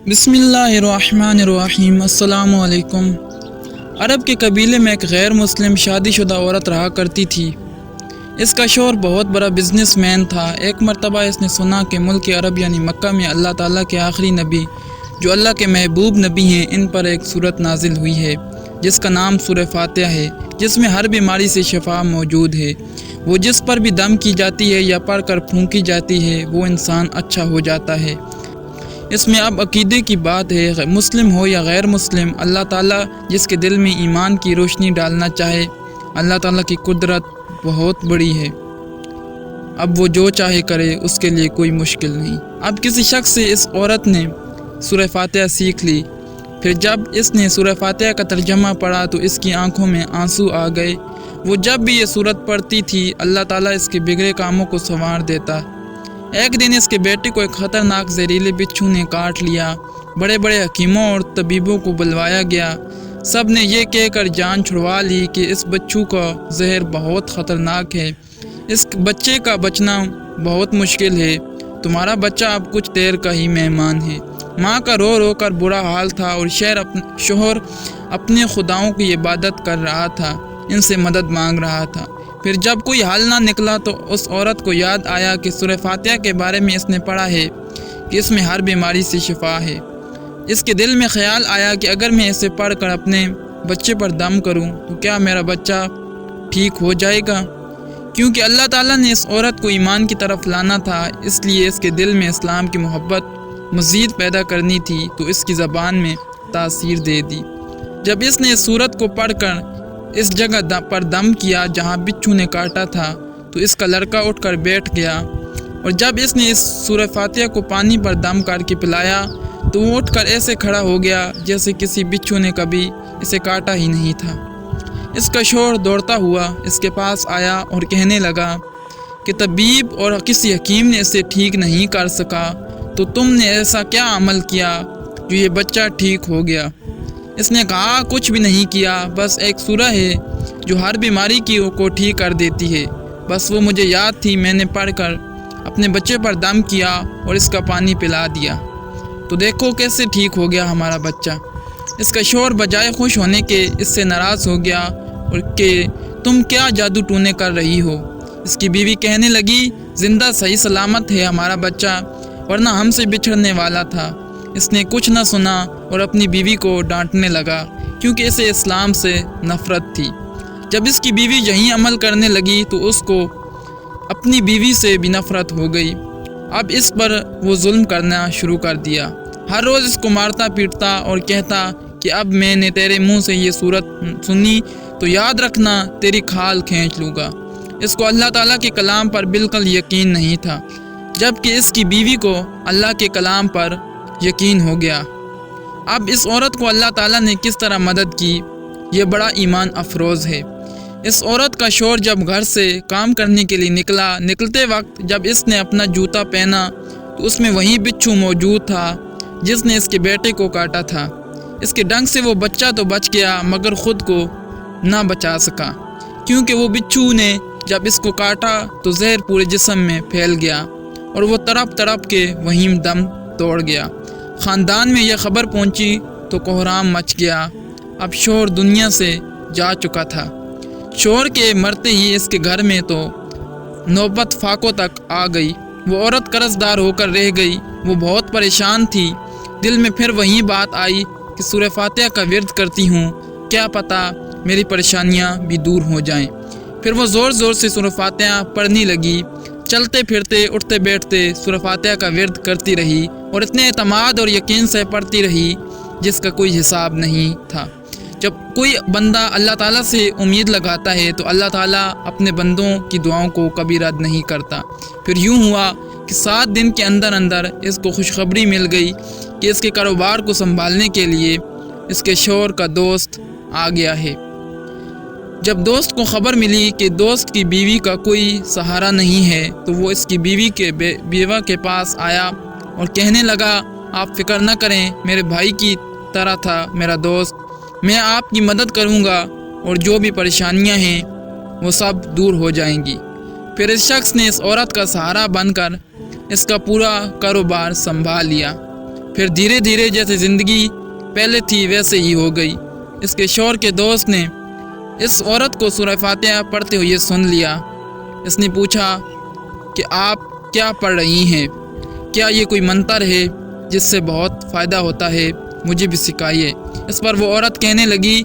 बिस्मिल्लाहिर्रहमानिर्रहीम। अस्सलामु अलैकुम। अरब के कबीले में एक गैर मुस्लिम शादीशुदा औरत रहा करती थी। इसका शौहर बहुत बड़ा बिजनेसमैन था। एक मरतबा इसने सुना कि मुल्क अरब यानी मक्का में अल्लाह ताला के आखिरी नबी जो अल्लाह के महबूब नबी हैं, इन पर एक सूरत नाजिल हुई है जिसका नाम सूरह फातिहा है, जिसमें हर बीमारी से शिफा मौजूद है। वो जिस पर भी दम की जाती है या पढ़ कर फूंकी जाती है वो इंसान अच्छा हो जाता है। इसमें अब अकीदे की बात है, मुस्लिम हो या गैर मुस्लिम, अल्लाह ताला जिसके दिल में ईमान की रोशनी डालना चाहे, अल्लाह ताला की कुदरत बहुत बड़ी है। अब वो जो चाहे करे, उसके लिए कोई मुश्किल नहीं। अब किसी शख्स से इस औरत ने सूरह फातिहा सीख ली। फिर जब इसने सूरह फातिहा का तर्जमा पढ़ा तो इसकी आंखों में आंसू आ गए। वो जब भी ये सूरत पढ़ती थी, अल्लाह ताला इसके बिगड़े कामों को संवार देता। एक दिन इसके बेटे को एक ख़तरनाक जहरीले बिच्छू ने काट लिया। बड़े बड़े हकीमों और तबीबों को बुलवाया गया। सब ने यह कहकर जान छुड़वा ली कि इस बिच्छू का जहर बहुत ख़तरनाक है, इस बच्चे का बचना बहुत मुश्किल है। तुम्हारा बच्चा अब कुछ देर का ही मेहमान है। माँ का रो रो कर बुरा हाल था और शोहर अपने खुदाओं की इबादत कर रहा था, इनसे मदद मांग रहा था। फिर जब कोई हल ना निकला तो उस औरत को याद आया कि सूरह फातिहा के बारे में इसने पढ़ा है कि इसमें हर बीमारी से शिफा है। इसके दिल में ख्याल आया कि अगर मैं इसे पढ़ कर अपने बच्चे पर दम करूं तो क्या मेरा बच्चा ठीक हो जाएगा। क्योंकि अल्लाह ताला ने इस औरत को ईमान की तरफ लाना था, इसलिए इसके दिल में इस्लाम की मोहब्बत मज़ीद पैदा करनी थी, तो इसकी ज़बान में तासीर दे दी। जब इसने इस सूरत को पढ़ कर इस जगह पर दम किया जहाँ बिच्छू ने काटा था, तो इसका लड़का उठकर बैठ गया। और जब इसने इस सूरह फातिहा को पानी पर दम करके पिलाया तो वो उठकर ऐसे खड़ा हो गया जैसे किसी बिच्छू ने कभी इसे काटा ही नहीं था। इसका शौहर दौड़ता हुआ इसके पास आया और कहने लगा कि तबीब और किसी हकीम ने इसे ठीक नहीं कर सका, तो तुमने ऐसा क्या अमल किया जो ये बच्चा ठीक हो गया। इसने कहा, कुछ भी नहीं किया, बस एक सूरह है जो हर बीमारी को ठीक कर देती है। बस वो मुझे याद थी, मैंने पढ़कर अपने बच्चे पर दम किया और इसका पानी पिला दिया, तो देखो कैसे ठीक हो गया हमारा बच्चा। इसका शौहर बजाय खुश होने के इससे नाराज़ हो गया और कि तुम क्या जादू टूने कर रही हो। इसकी बीवी कहने लगी, ज़िंदा सही सलामत है हमारा बच्चा, वरना हमसे बिछड़ने वाला था। इसने कुछ न सुना और अपनी बीवी को डांटने लगा क्योंकि इसे इस्लाम से नफ़रत थी। जब इसकी बीवी यही अमल करने लगी तो उसको अपनी बीवी से भी नफ़रत हो गई। अब इस पर वो जुल्म करना शुरू कर दिया। हर रोज़ इसको मारता पीटता और कहता कि अब मैंने तेरे मुंह से ये सूरत सुनी तो याद रखना तेरी खाल खींच लूँगा। इसको अल्लाह ताला के कलाम पर बिल्कुल यकीन नहीं था, जबकि इसकी बीवी को अल्लाह के कलाम पर यकीन हो गया। अब इस औरत को अल्लाह ताला ने किस तरह मदद की, ये बड़ा ईमान अफरोज़ है। इस औरत का शौहर जब घर से काम करने के लिए निकलते वक्त जब इसने अपना जूता पहना तो उसमें वही बिच्छू मौजूद था जिसने इसके बेटे को काटा था। इसके डंक से वो बच्चा तो बच गया मगर ख़ुद को ना बचा सका, क्योंकि वो बिच्छू ने जब इसको काटा तो जहर पूरे जिस्म में फैल गया और वो तड़प तड़प के वहीं दम तोड़ गया। ख़ानदान में यह खबर पहुंची तो कोहराम मच गया। अब शौहर दुनिया से जा चुका था। शौहर के मरते ही इसके घर में तो नौबत फाकों तक आ गई। वो औरत कर्जदार होकर रह गई। वो बहुत परेशान थी। दिल में फिर वही बात आई कि सूरह फातिहा का विर्द करती हूँ, क्या पता मेरी परेशानियाँ भी दूर हो जाएं। फिर वो ज़ोर ज़ोर से सूरह फातिहा पढ़ने लगी। चलते फिरते उठते बैठते सूरह फातिहा का विर्द करती रही और इतने एतमाद और यकीन से पढ़ती रही जिसका कोई हिसाब नहीं था। जब कोई बंदा अल्लाह ताला से उम्मीद लगाता है तो अल्लाह ताला अपने बंदों की दुआओं को कभी रद्द नहीं करता। फिर यूँ हुआ कि 7 दिन के अंदर अंदर इसको खुशखबरी मिल गई कि इसके कारोबार को संभालने के लिए इसके शौहर का दोस्त आ गया है। जब दोस्त को खबर मिली कि दोस्त की बीवी का कोई सहारा नहीं है तो वो इसकी बीवी के बीवा के पास आया और कहने लगा, आप फिक्र न करें, मेरे भाई की तरह था मेरा दोस्त, मैं आपकी मदद करूंगा और जो भी परेशानियां हैं वो सब दूर हो जाएंगी। फिर इस शख्स ने इस औरत का सहारा बनकर इसका पूरा कारोबार संभाल लिया। پھر دھیرے دھیرے جیسے زندگی پہلے تھی ویسے ہی ہو گئی۔ اس کے شوہر کے دوست نے اس عورت کو سورہ فاتحہ پڑھتے ہوئے سن لیا۔ اس نے پوچھا کہ آپ کیا پڑھ رہی ہیں؟ کیا یہ کوئی منتر ہے جس سے بہت فائدہ ہوتا ہے؟ مجھے بھی سکھائیے۔ اس پر وہ عورت کہنے لگی،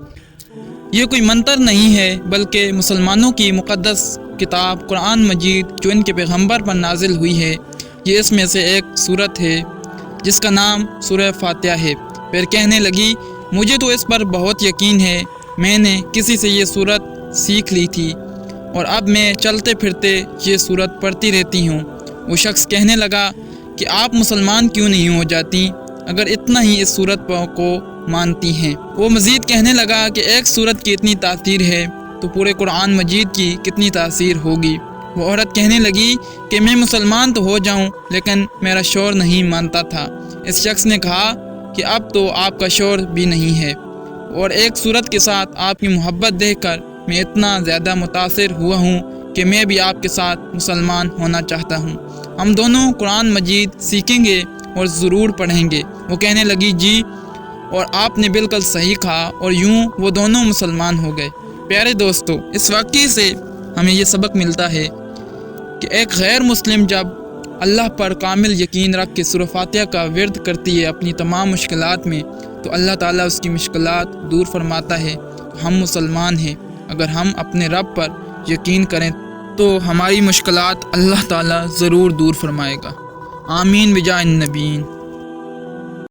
یہ کوئی منتر نہیں ہے بلکہ مسلمانوں کی مقدس کتاب قرآن مجید جو ان کے پیغمبر پر نازل ہوئی ہے، یہ اس میں سے ایک سورت ہے جس کا نام سورہ فاتحہ ہے۔ پھر کہنے لگی، مجھے تو اس پر بہت یقین ہے، میں نے کسی سے یہ سورت سیکھ لی تھی اور اب میں چلتے پھرتے یہ سورت پڑھتی رہتی ہوں۔ وہ شخص کہنے لگا کہ آپ مسلمان کیوں نہیں ہو جاتی اگر اتنا ہی اس سورت کو مانتی ہیں؟ وہ مزید کہنے لگا کہ ایک سورت کی اتنی تاثیر ہے تو پورے قرآن مجید کی کتنی تاثیر ہوگی۔ وہ عورت کہنے لگی کہ میں مسلمان تو ہو جاؤں لیکن میرا شوہر نہیں مانتا تھا۔ اس شخص نے کہا کہ اب تو آپ کا شوہر بھی نہیں ہے اور ایک سورت کے ساتھ آپ کی محبت دیکھ کر میں اتنا زیادہ متاثر ہوا ہوں کہ میں بھی آپ کے ساتھ مسلمان ہونا چاہتا ہوں۔ ہم دونوں قرآن مجید سیکھیں گے اور ضرور پڑھیں گے۔ وہ کہنے لگی، جی، اور آپ نے بالکل صحیح کہا، اور یوں وہ دونوں مسلمان ہو گئے۔ پیارے دوستو، اس واقعے سے ہمیں یہ سبق ملتا ہے کہ ایک غیر مسلم جب اللہ پر کامل یقین رکھ کے سورہ فاتحہ کا ورد کرتی ہے اپنی تمام مشکلات میں، تو اللہ تعالیٰ اس کی مشکلات دور فرماتا ہے۔ ہم مسلمان ہیں، اگر ہم اپنے رب پر یقین کریں تو ہماری مشکلات اللہ تعالیٰ ضرور دور فرمائے گا۔ آمین بجائے النبیین۔